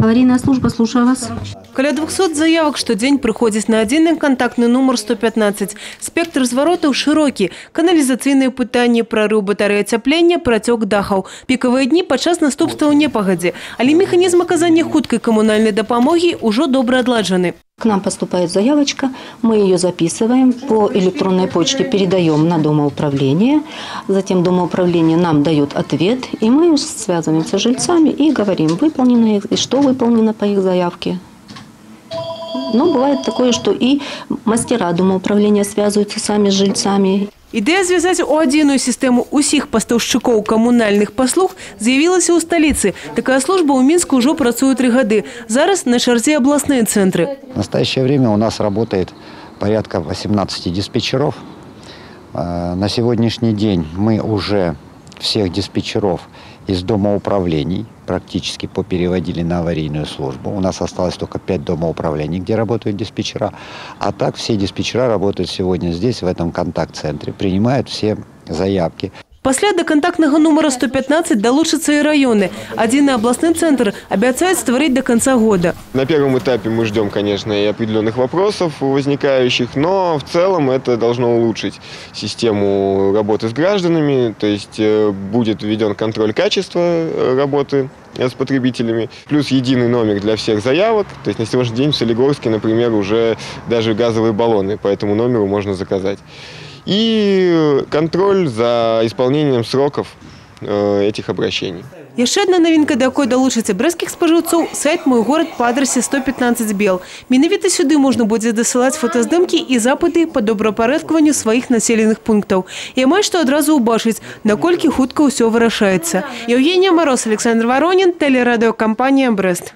Аварийная служба, слушаю вас. Каля 200 заявок штодзень приходит на один контактный номер 115. Спектр зваротаў широкі. Каналізацыйныя пытанні, прорыв батарэі ацяплення, працёк дахаў. Пікавыя дні падчас наступстваў непагадзі. Але механізм аказання хуткай камунальнай дапамогі ўжо добра адладжаны. К нам поступает заявочка, мы ее записываем, по электронной почте передаем на домоуправление, затем домоуправление нам дает ответ, и мы связываемся с жильцами и говорим, выполнено и что выполнено по их заявке. Но бывает такое, что и мастера домоуправления связываются сами с жильцами. Ідэя звязаць у адзіную сістэму ўсіх пастаўшчыкоў камунальных паслуг з'явілася ў сталіцы. Такая служба ў Мінску ўжо працуе 3 гады. Зараз на чарзе областные центры. В настоящее время у нас работает порядка 18 диспетчеров. На сегодняшний день мы уже всех диспетчеров из домоуправлений практически попереводили на аварийную службу. У нас осталось только 5 домоуправлений, где работают диспетчера. А так все диспетчера работают сегодня здесь, в этом контакт-центре, принимают все заявки. Пасля до контактного номера 115 долучатся и районы. Один областный центр обещает створить до конца года. На первом этапе мы ждем, конечно, и определенных вопросов возникающих, но в целом это должно улучшить систему работы с гражданами, то есть будет введен контроль качества работы с потребителями, плюс единый номер для всех заявок. То есть на сегодняшний день в Солигорске, например, уже даже газовые баллоны по этому номеру можно заказать. И контроль за исполнением сроков этих обращений. Еще одна новинка, до якой долучится брестских споживцов – сайт «Мой город» по адресе 115 Бел. Менавіта сюды можно будет досылать фотоздымки и запыты по добропорядкованию своих населенных пунктов. И амаль что одразу убачить, наколькі хутка все вырашается. Евгения Мороз, Александр Воронин, телерадиокомпания «Брест».